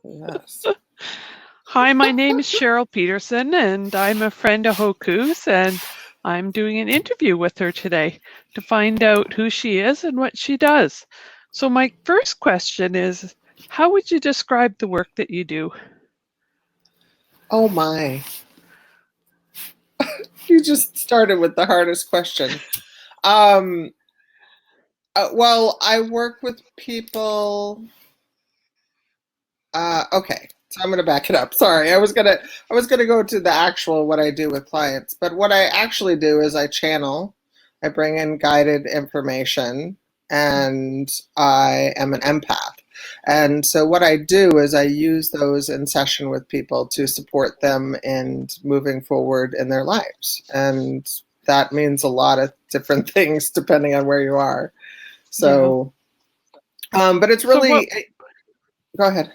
Yes. Hi, my name is Sheryl Peterson, and I'm a friend of Hoku's, and I'm doing an interview with her today to find out who she is and what she does. So my first question is, how would you describe the work that you do? Oh my. You just started with the hardest question. Well, I work with people. Okay, so I'm gonna back it up. Sorry, I was gonna go to the actual what I do with clients, but what I actually do is I channel, I bring in guided information, and I am an empath. And so what I do is I use those in session with people to support them in moving forward in their lives, and that means a lot of different things depending on where you are. Yeah. So, but it's So really, go ahead.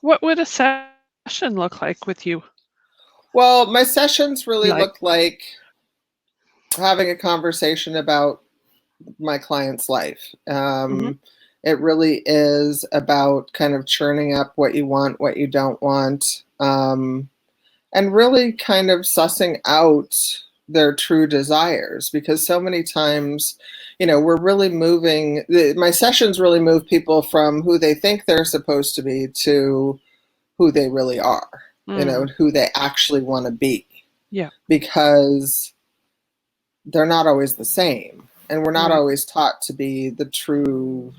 what would a session look like with you? Well, my sessions really Like, look like having a conversation about my client's life. hmm It really is about kind of churning up what you want, what you don't want, and really kind of sussing out their true desires, because so many times, we're really my sessions really move people from who they think they're supposed to be to who they really are, who they actually want to be, yeah, because they're not always the same. And we're not right. always taught to be the true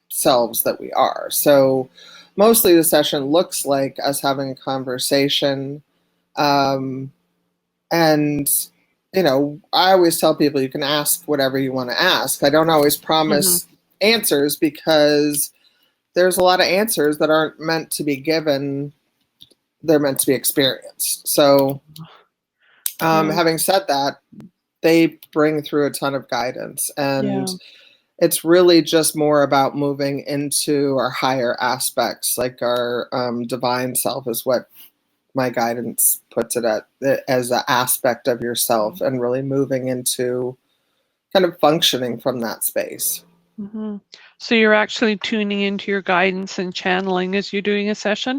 selves that we are. So mostly the session looks like us having a conversation. Um, and, I always tell people you can ask whatever you want to ask. I don't always hmm promise answers, because there's a lot of answers that aren't meant to be given, they're meant to be experienced. So, Yeah, having said that, they bring through a ton of guidance, and yeah. it's really just more about moving into our higher aspects, like our divine self is what my guidance puts it at, as an aspect of yourself, and really moving into kind of functioning from that space. hmm So you're actually tuning into your guidance and channeling as you're doing a session?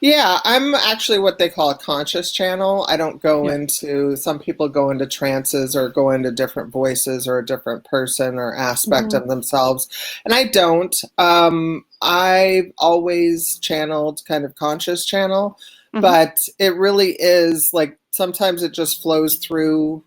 Yeah, I'm actually what they call a conscious channel. I don't go Yeah. into, some people go into trances or go into different voices or a different person or aspect hmm of themselves. And I don't. I've always channeled kind of conscious channel, hmm but it really is like sometimes it just flows through,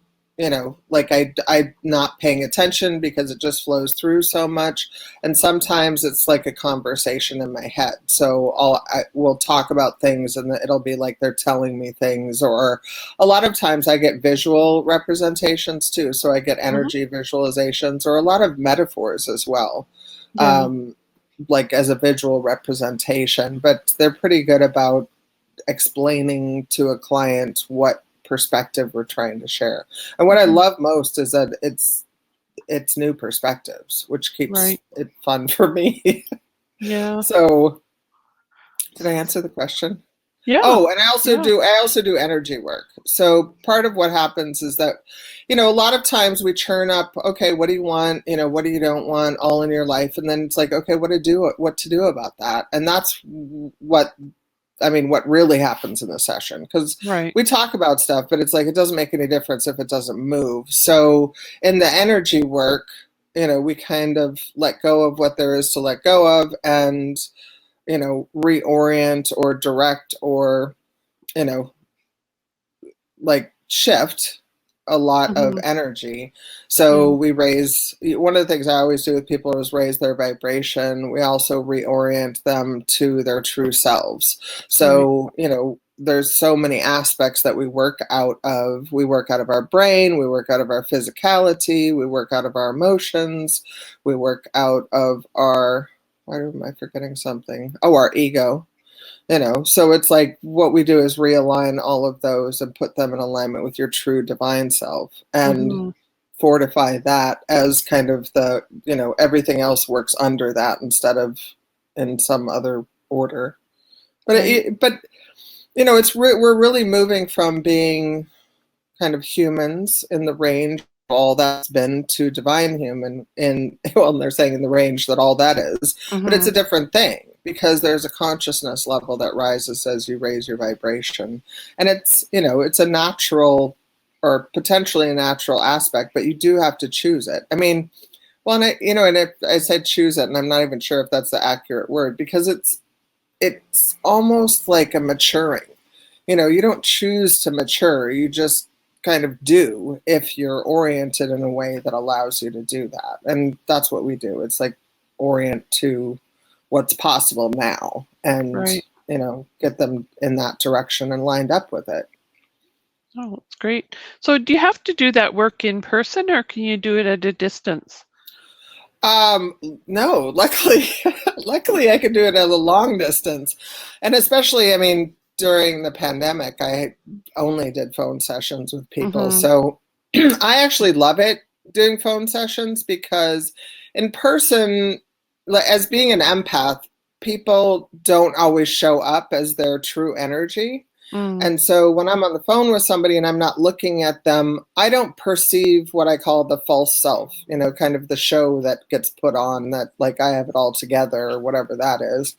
like I'm not paying attention because it just flows through so much. And sometimes it's like a conversation in my head. So we'll talk about things, and it'll be like they're telling me things. Or a lot of times I get visual representations too. So I get hmm energy visualizations, or a lot of metaphors as well, Yeah. like as a visual representation. But they're pretty good about explaining to a client what perspective we're trying to share. And what I hmm love most is that it's new perspectives, which keeps Right. it fun for me. Yeah. So, did I answer the question? Yeah. Oh, and Yeah. I also do energy work. So part of what happens is that, a lot of times we churn up, okay, what do you want? What do you don't want all in your life? And then it's like, okay, what to do about that? And that's what really happens in the session, because Right. we talk about stuff, but it's like it doesn't make any difference if it doesn't move. So in the energy work, we kind of let go of what there is to let go of, and reorient or direct, or you know like shift a lot of hmm energy. Yeah. So we raise, one of the things I always do with people is raise their vibration. We also reorient them to their true selves. Right. So, there's so many aspects that we work out of. We work out of our brain, we work out of our physicality, we work out of our emotions, we work out of our, why am I forgetting something? Oh, our ego. So it's like what we do is realign all of those and put them in alignment with your true divine self, and hmm fortify that as kind of everything else works under that instead of in some other order. But Right. we're really moving from being kind of humans in the range of all that's been, to divine human in, well, they're saying in the range that all that is, but it's hmm a different thing. because there's a consciousness level that rises as you raise your vibration. And it's, it's a natural or potentially a natural aspect, but you do have to choose it. I mean, well, and I said choose it, and I'm not even sure if that's the accurate word, because it's almost like a maturing. You don't choose to mature, you just kind of do if you're oriented in a way that allows you to do that. And that's what we do. It's like orient to what's possible now and, Right. get them in that direction and lined up with it. Oh, that's great. So do you have to do that work in person, or can you do it at a distance? No, luckily I could do it at a long distance. And especially, I mean, during the pandemic, I only did phone sessions with people. Mm-hmm. So I actually love it doing phone sessions, because in person, as being an empath, people don't always show up as their true energy. Mm. And so when I'm on the phone with somebody and I'm not looking at them, I don't perceive what I call the false self, kind of the show that gets put on that, like, I have it all together or whatever that is.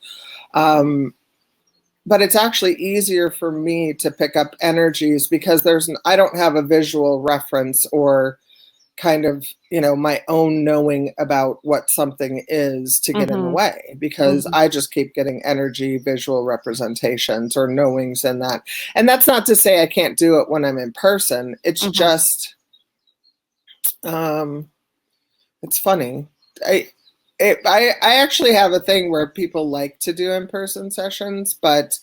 But it's actually easier for me to pick up energies because I don't have a visual reference or kind of, my own knowing about what something is to get in the Mm-hmm. way, because Mm-hmm. I just keep getting energy, visual representations or knowings in that. And that's not to say I can't do it when I'm in person. It's Mm-hmm. just, it's funny. I actually have a thing where people like to do in-person sessions, but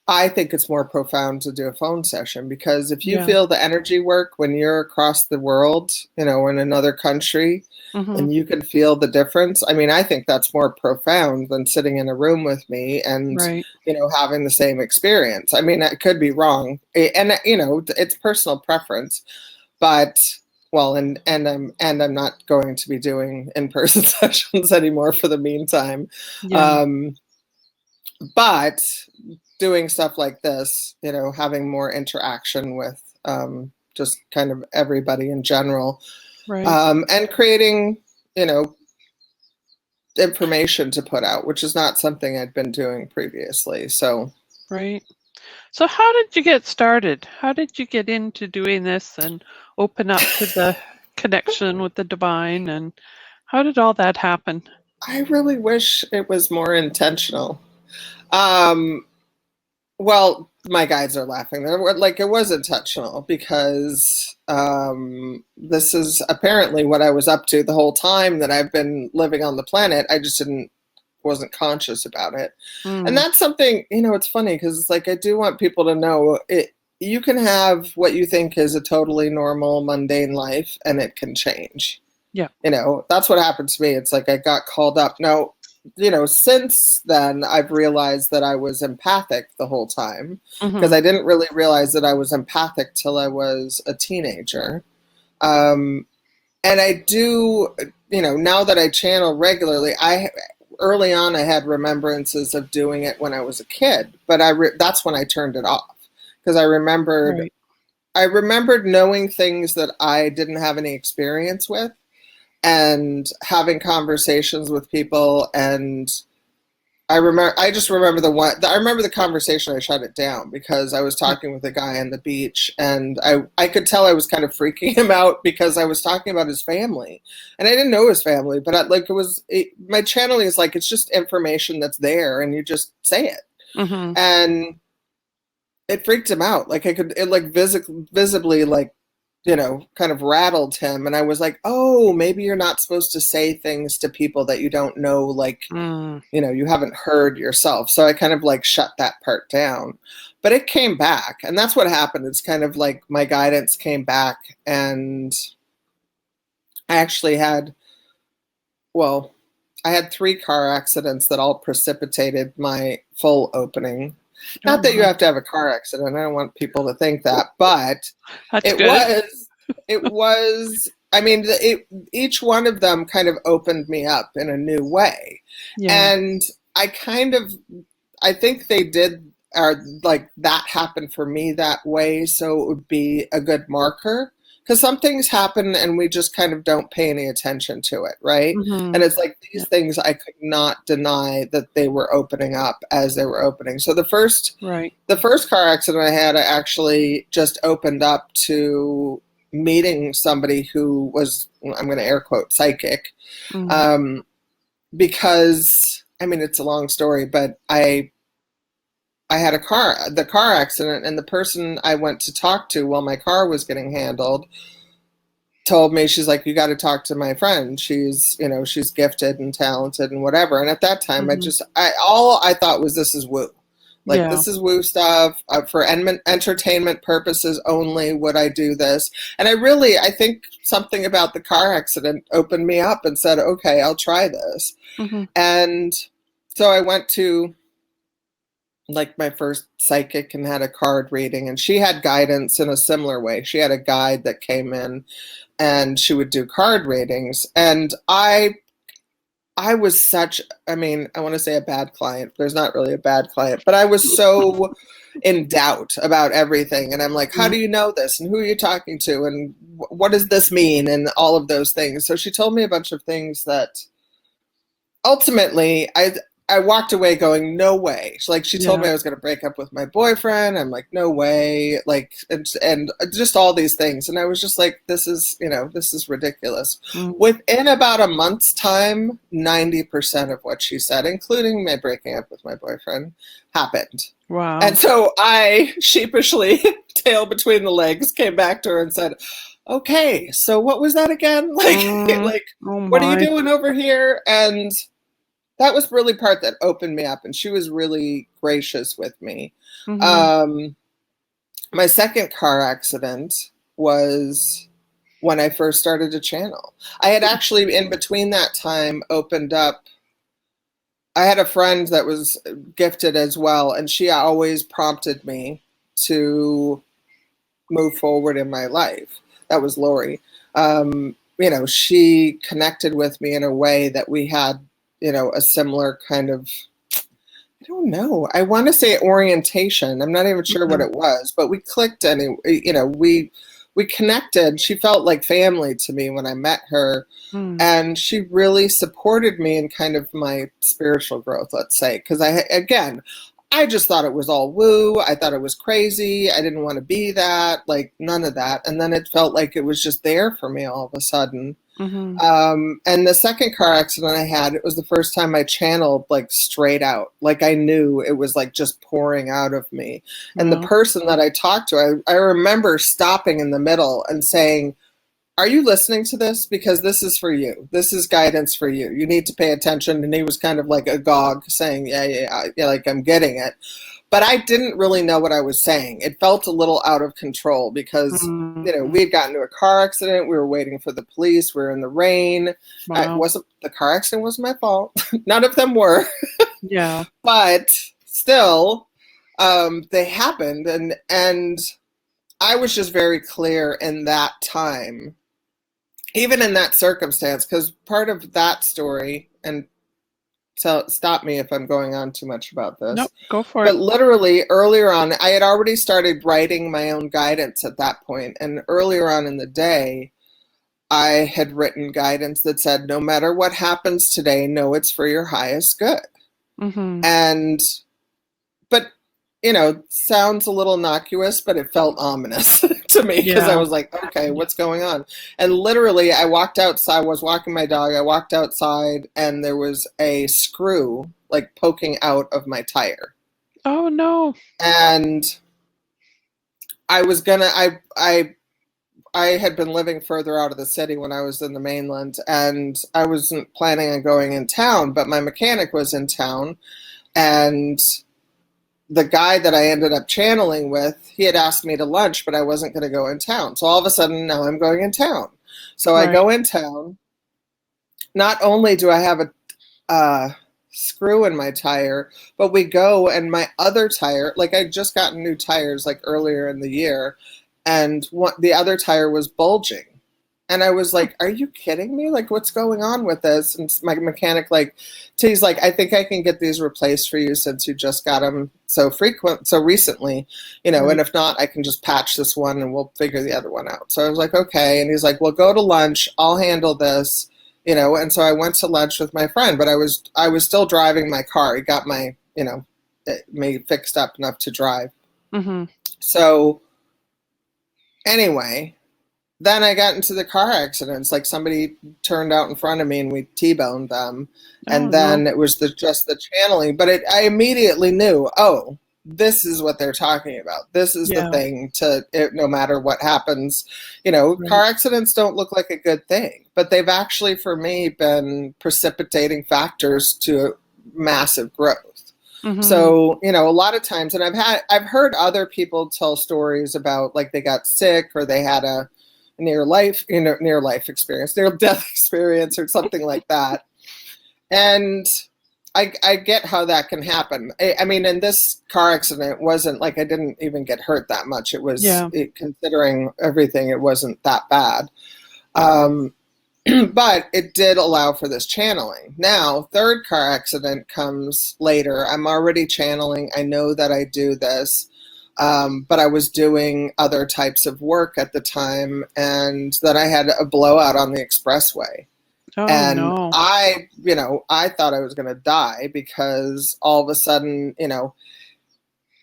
I think it's more profound to do a phone session, because if you Yeah. feel the energy work when you're across the world, in another country, Mm-hmm. and you can feel the difference, I mean, I think that's more profound than sitting in a room with me and, Right. having the same experience. I mean, I could be wrong. And, it's personal preference, but well, and I'm not going to be doing in-person sessions anymore for the meantime. Yeah. But doing stuff like this, having more interaction with just kind of everybody in general, Right. and creating, information to put out, which is not something I'd been doing previously. So, Right. So how did you get started? How did you get into doing this and open up to the connection with the divine, and how did all that happen? I really wish it was more intentional. Um, Well, my guides are laughing. They're like, it was intentional, because this is apparently what I was up to the whole time that I've been living on the planet. I just wasn't conscious about it. And Mm. that's something, it's funny, because it's like, I do want people to know it. You can have what you think is a totally normal, mundane life, and it can change. Yeah. That's what happened to me. It's like I got called up. Now, since then, I've realized that I was empathic the whole time, because Mm-hmm. I didn't really realize that I was empathic till I was a teenager. And I do, now that I channel regularly, early on I had remembrances of doing it when I was a kid, but that's when I turned it off, because Right. I remembered knowing things that I didn't have any experience with, and having conversations with people. And I just remember I remember the conversation. I shut it down because I was Yeah. talking with a guy on the beach, and I could tell I was kind of freaking him out, because I was talking about his family, and I didn't know his family, but my channeling is like, it's just information that's there and you just say it. Mm-hmm. And it freaked him out. Like, it like visibly, like, kind of rattled him. And I was like, oh, maybe you're not supposed to say things to people that you don't know, like, Mm. you haven't heard yourself. So I kind of like shut that part down. But it came back. And that's what happened. It's kind of like my guidance came back. And I actually well, I had 3 car accidents that all precipitated my full opening. Oh Not that you my. have to have a car accident. I don't want people to think that, but That's it good. was, I mean, each one of them kind of opened me up in a new way. Yeah. And I kind of, I think they did, or like that happened for me that way. So it would be a good marker, because some things happen and we just kind of don't pay any attention to it, right? Mm-hmm. And it's like these Yeah. things I could not deny that they were opening up as they were opening. So the first car accident I had, I actually just opened up to meeting somebody who was, I'm going to air quote, psychic. Mm-hmm. Because, I mean, it's a long story, but I had the car accident, and the person I went to talk to while my car was getting handled told me, she's like, you got to talk to my friend. She's, you know, she's gifted and talented and whatever. And at that time, all I thought was, this is woo. Like, this is woo stuff. For entertainment purposes only would I do this. And I think something about the car accident opened me up and said, okay, I'll try this. Mm-hmm. And so I went to like my first psychic and had a card reading, and she had guidance in a similar way. She had a guide that came in and she would do card readings. And I was such, I mean, I want to say a bad client. There's not really a bad client, but I was so in doubt about everything. And I'm like, how do you know this? And who are you talking to? And what does this mean? And all of those things. So she told me a bunch of things that ultimately I walked away going, no way. She told me I was going to break up with my boyfriend. I'm like, no way. Like, and just all these things. And I was just like, this is ridiculous. Mm-hmm. Within about a month's time, 90% of what she said, including my breaking up with my boyfriend, happened. Wow. And so I sheepishly, tail between the legs, came back to her and said, okay, so what was that again? What are you doing over here? And that was really part that opened me up, and she was really gracious with me. Mm-hmm. My second car accident was when I first started to channel. I had actually, in between that time, opened up. I had a friend that was gifted as well, and she always prompted me to move forward in my life. That was Lori. She connected with me in a way that we had, a similar kind of, I don't know. I want to say orientation. I'm not even sure what it was, but we clicked we connected. She felt like family to me when I met her. And she really supported me in kind of my spiritual growth, let's say, because I just thought it was all woo. I thought it was crazy. I didn't want to be that, like none of that. And then it felt like it was just there for me all of a sudden. Mm-hmm. And the second car accident I had, it was the first time I channeled like straight out. Like I knew it was like just pouring out of me. And the person that I talked to, I remember stopping in the middle and saying, are you listening to this? Because this is for you. This is guidance for you. You need to pay attention. And he was kind of like agog saying, yeah, like I'm getting it. But I didn't really know what I was saying. It felt a little out of control because, we had gotten into a car accident. We were waiting for the police. We were in the rain. The car accident wasn't my fault. None of them were. Yeah. But still, they happened. And I was just very clear in that time, even in that circumstance, because part of that story, and so stop me if I'm going on too much about this. Nope, go for it. But literally earlier on, I had already started writing my own guidance at that point. And earlier on in the day, I had written guidance that said, no matter what happens today, know it's for your highest good. Mm-hmm. But sounds a little innocuous, but it felt ominous to me because I was like, okay, what's going on? And literally I walked outside, was walking my dog. I walked outside and there was a screw like poking out of my tire. Oh no. And I was I had been living further out of the city when I was in the mainland, and I wasn't planning on going in town, but my mechanic was in town, and the guy that I ended up channeling with, he had asked me to lunch, but I wasn't going to go in town. So all of a sudden, now I'm going in town. So I go in town. Not only do I have a screw in my tire, but we go and my other tire, like I just gotten new tires like earlier in the year, and the other tire was bulging. And I was like, are you kidding me? Like, what's going on with this? And my mechanic, like, he's like, I think I can get these replaced for you since you just got them so recently, Right. and if not, I can just patch this one and we'll figure the other one out. So I was like, okay. And he's like, well, go to lunch. I'll handle this, and so I went to lunch with my friend, but I was still driving my car. He got me fixed up enough to drive. Mm-hmm. So anyway, then I got into the car accidents. Like somebody turned out in front of me and we T-boned them. Oh, And no. then it was just the channeling. But I immediately knew, oh, this is what they're talking about. This is the Yeah. thing no matter what happens. Right. Car accidents don't look like a good thing, but they've actually, for me, been precipitating factors to massive growth. Mm-hmm. So, a lot of times, and I've heard other people tell stories about like they got sick or they had a near life experience, near death experience or something like that. And I get how that can happen. I mean, in this car accident, it wasn't like I didn't even get hurt that much. It was, Yeah. considering everything, it wasn't that bad. But it did allow for this channeling. Now, third car accident comes later. I'm already channeling. I know that I do this. But I was doing other types of work at the time, and then I had a blowout on the expressway. Oh, And no. I thought I was going to die because all of a sudden, and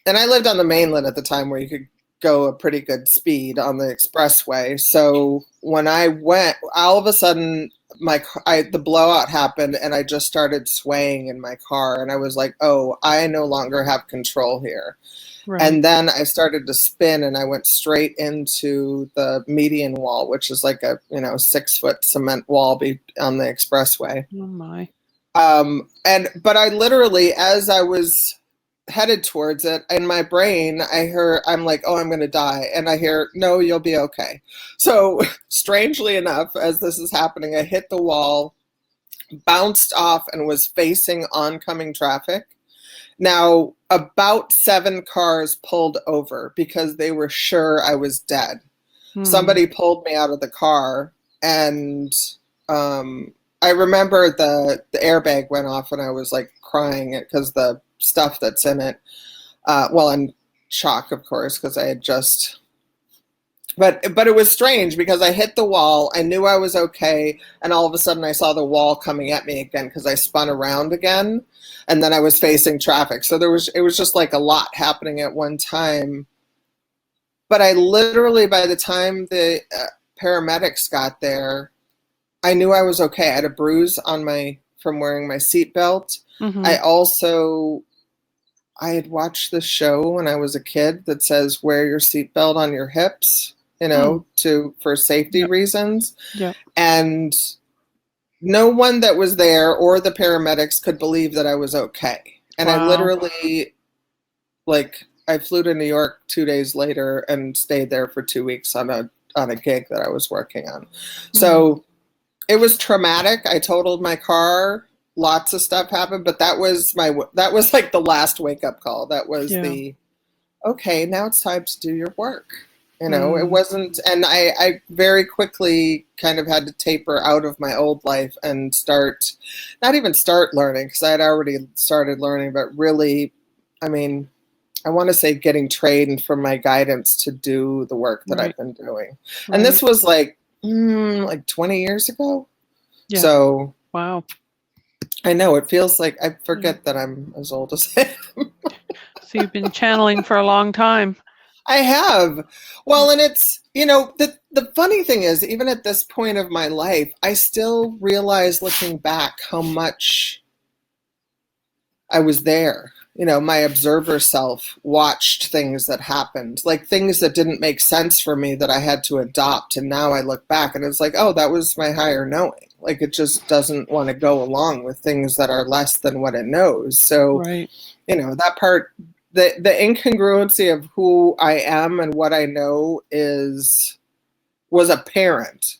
I lived on the mainland at the time where you could go a pretty good speed on the expressway. So when I went, all of a sudden, the blowout happened, and I just started swaying in my car, and I was like, "Oh, I no longer have control here." Right. And then I started to spin, and I went straight into the median wall, which is like a 6-foot cement wall on the expressway. Oh, my. But I literally, as I was headed towards it, in my brain, I'm like, oh, I'm going to die. And I hear, no, you'll be okay. So strangely enough, as this is happening, I hit the wall, bounced off, and was facing oncoming traffic. Now, about 7 cars pulled over because they were sure I was dead. Somebody pulled me out of the car, and I remember the airbag went off, and I was like crying because the stuff that's in it. In shock, of course, because I had just. But it was strange because I hit the wall. I knew I was okay, and all of a sudden I saw the wall coming at me again because I spun around again, and then I was facing traffic. So it was just like a lot happening at one time. But I literally, by the time the paramedics got there, I knew I was okay. I had a bruise from wearing my seatbelt. Mm-hmm. I had watched this show when I was a kid that says wear your seatbelt on your hips, for safety reasons. Yeah. And no one that was there or the paramedics could believe that I was okay. And Wow. I literally, I flew to New York 2 days later and stayed there for 2 weeks on a gig that I was working on. So it was traumatic. I totaled my car. Lots of stuff happened, but that was like the last wake up call. That was okay, now it's time to do your work. It wasn't, and I very quickly kind of had to taper out of my old life and not even start learning, because I had already started learning, but really, I mean, I want to say getting trained from my guidance to do the work that I've been doing. Right. And this was like 20 years ago. Yeah. So wow. I know it feels like I forget that I'm as old as I am. So you've been channeling for a long time. I have. Well, and it's, the funny thing is, even at this point of my life, I still realize looking back how much I was there. My observer self watched things that happened, like things that didn't make sense for me that I had to adopt. And now I look back and it's like, oh, that was my higher knowing. Like it just doesn't want to go along with things that are less than what it knows. So, that part, the incongruency of who I am and what I know was apparent,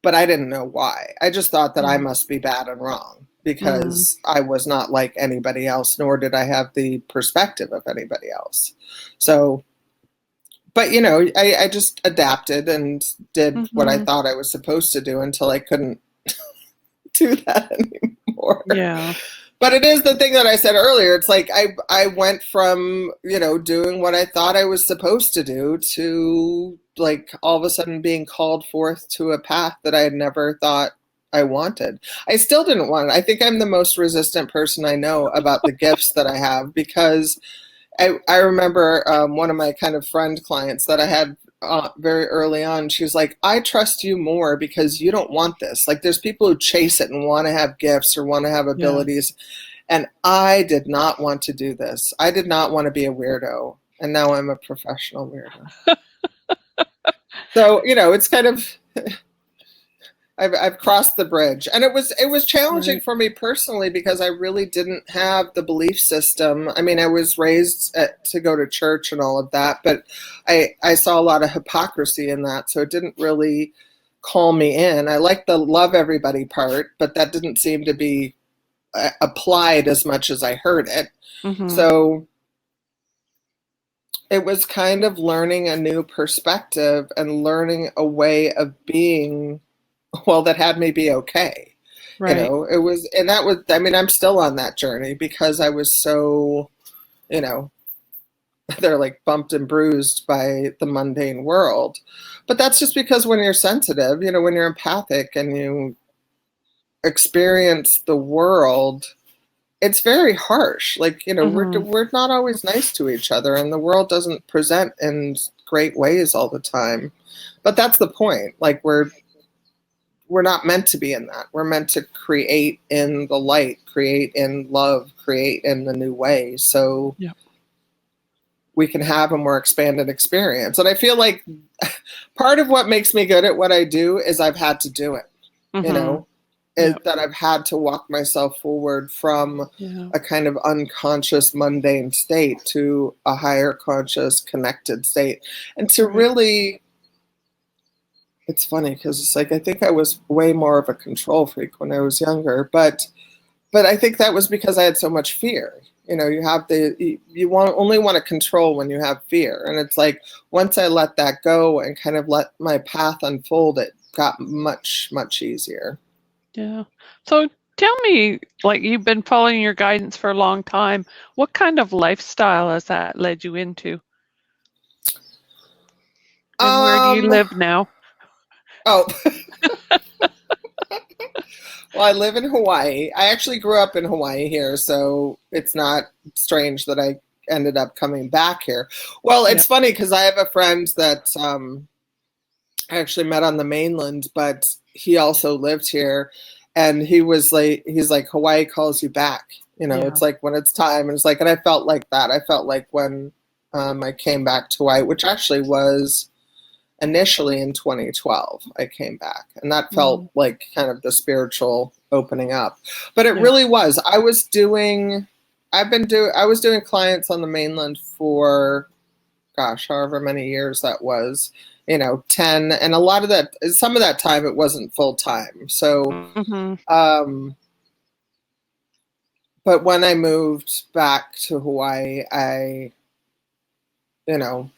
but I didn't know why. I just thought that I must be bad and wrong because I was not like anybody else, nor did I have the perspective of anybody else. So, but I just adapted and did what I Mm-hmm. thought I was supposed to do until I couldn't do that anymore. Yeah. But it is the thing that I said earlier. It's like I went from, doing what I thought I was supposed to do to like all of a sudden being called forth to a path that I had never thought I wanted. I still didn't want it. I think I'm the most resistant person I know about the gifts that I have because I remember one of my kind of friend clients that I had very early on. She was like, I trust you more because you don't want this. Like, there's people who chase it and want to have gifts or want to have Yeah. abilities. And I did not want to do this. I did not want to be a weirdo. And now I'm a professional weirdo. So, it's kind of, I've crossed the bridge, and it was challenging Right. for me personally because I really didn't have the belief system. I mean, I was raised to go to church and all of that, but I saw a lot of hypocrisy in that, so it didn't really call me in. I like the love everybody part, but that didn't seem to be applied as much as I heard it. Mm-hmm. So it was kind of learning a new perspective and learning a way of being, well, that had me be okay. Right. It was, and that was, I mean, I'm still on that journey because I was so, you know, they're like bumped and bruised by the mundane world. But that's just because when you're sensitive, when you're empathic and you experience the world, it's very harsh. Like, Mm-hmm. we're not always nice to each other, and the world doesn't present in great ways all the time. But that's the point. Like, we're not meant to be in that. We're meant to create in the light, create in love, create in the new way. So Yeah. we can have a more expanded experience. And I feel like part of what makes me good at what I do is I've had to do it, you Mm-hmm. know, is Yeah. that I've had to walk myself forward from Yeah. a kind of unconscious, mundane state to a higher conscious, connected state. And to Right. really, it's funny because it's like I think I was way more of a control freak when I was younger, but I think that was because I had so much fear. You have you want only want to control when you have fear, and it's like once I let that go and kind of let my path unfold, it got much easier. Yeah. So tell me, like you've been following your guidance for a long time. What kind of lifestyle has that led you into? And where do you Um. live now? Oh, well, I live in Hawaii. I actually grew up in Hawaii here, so it's not strange that I ended up coming back here. Well, Yeah. it's funny because I have a friend that I actually met on the mainland, but he also lived here, and he's like, Hawaii calls you back. Yeah. It's like when it's time, and it's like, and I felt like that. I felt like when I came back to Hawaii, which actually was initially in 2012, I came back, and that felt Mm. like kind of the spiritual opening up. But it Yeah. really was. I was doing clients on the mainland for, gosh, however many years that was, 10. And a lot of that, some of that time, it wasn't full time. So, Mm-hmm. um, but when I moved back to Hawaii, you know,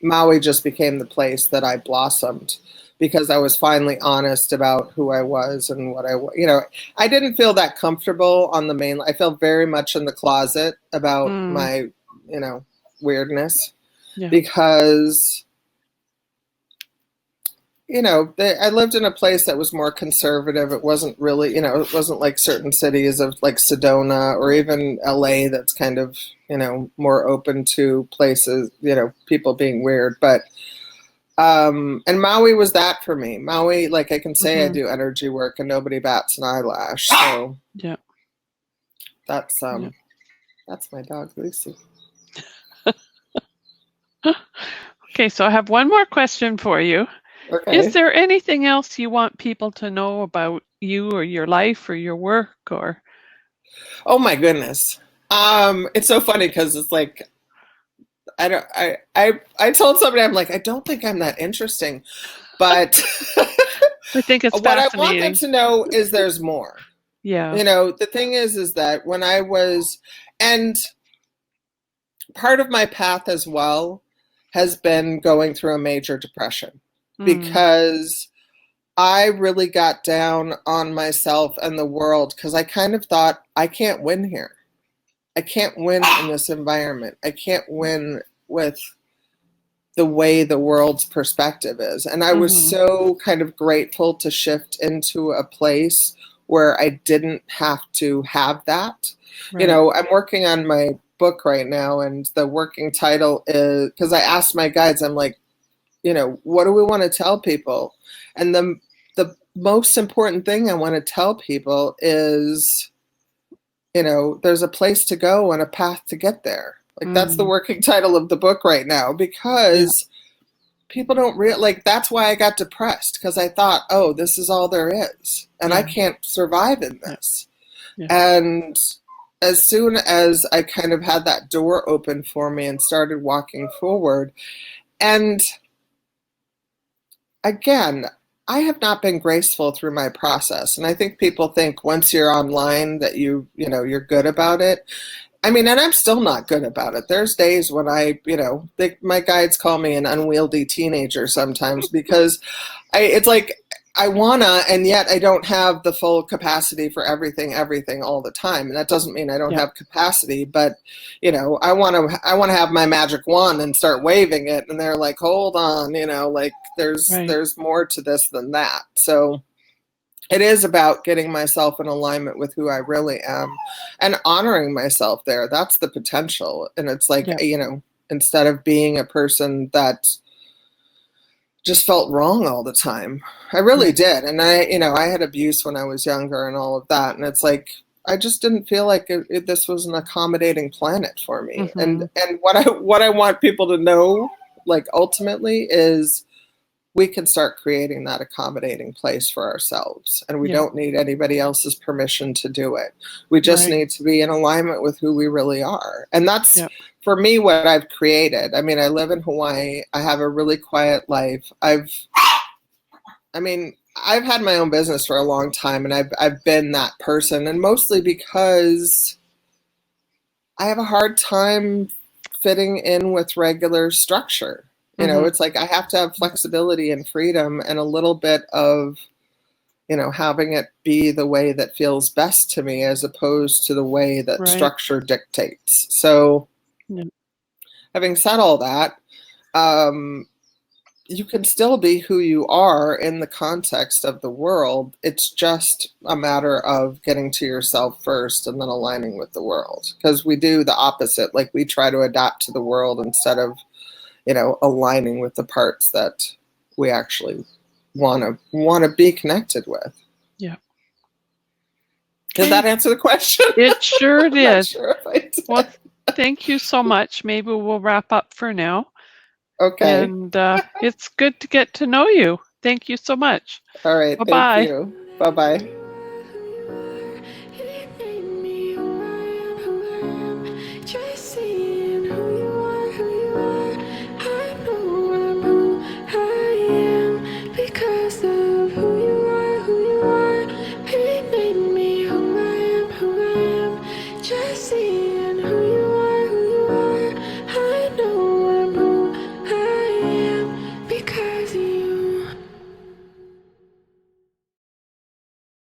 Maui just became the place that I blossomed because I was finally honest about who I was and what I didn't feel that comfortable on the mainland. I felt very much in the closet about Mm. my, you know, weirdness Yeah. because I lived in a place that was more conservative. It wasn't really, it wasn't like certain cities of like Sedona or even LA that's kind of, more open to places, people being weird. But, and Maui was that for me. Maui, like I can say I Mm-hmm. do energy work and nobody bats an eyelash. So Yeah. that's, Yeah. that's my dog, Lucy. Okay, so I have one more question for you. Is Okay. there anything else you want people to know about you or your life or your work or Oh my goodness. It's so funny because it's like, I don't, I told somebody, I'm like, I don't think I'm that interesting. But I think it's what I want them fascinating. to know is there's more. Yeah. The thing is that when I was, and part of my path as well has been going through a major depression, Mm. because I really got down on myself and the world, because I kind of thought, I can't win here. I can't win in this environment. I can't win with the way the world's perspective is. And I was so kind of grateful to shift into a place where I didn't have to have that. Right. You know, I'm working on my book right now, and the working title is, because I asked my guides, I'm like, you know, what do we want to tell people? And the most important thing I want to tell people is, you know, there's a place to go and a path to get there. Like, that's the working title of the book right now, because people don't like, that's why I got depressed, because I thought, oh, this is all there is, and I can't survive in this. And as soon as I kind of had that door open for me and started walking forward, and again, I have not been graceful through my process. And I think people think once you're online that you know, you're good about it. I mean, and I'm still not good about it. There's days when I, you know, my guides call me an unwieldy teenager sometimes, because it's like, I wanna, and yet I don't have the full capacity for everything all the time. And that doesn't mean I don't have capacity, but, you know, I want to have my magic wand and start waving it. And they're like, hold on, you know, like there's more to this than that. So it is about getting myself in alignment with who I really am and honoring myself there. That's the potential. And it's like, you know, instead of being a person that just felt wrong all the time. I really did. And you know, I had abuse when I was younger and all of that. And it's like, I just didn't feel like this was an accommodating planet for me. And what I want people to know, like, ultimately, is we can start creating that accommodating place for ourselves. And we don't need anybody else's permission to do it. We just need to be in alignment with who we really are. And that's, for me, what I've created. I mean, I live in Hawaii. I have a really quiet life. I've had my own business for a long time, and I've been that person, and mostly because I have a hard time fitting in with regular structure. You know, it's like I have to have flexibility and freedom and a little bit of, you know, having it be the way that feels best to me, as opposed to the way that structure dictates. So having said all that, you can still be who you are in the context of the world. It's just a matter of getting to yourself first and then aligning with the world. Because we do the opposite. Like, we try to adapt to the world instead of, you know, aligning with the parts that we actually want to be connected with. Yeah. Did that answer the question? It sure did. Not sure if I did. Well, thank you so much. Maybe we'll wrap up for now. Okay. And it's good to get to know you. Thank you so much. All right. Bye-bye. Thank you. Bye-bye.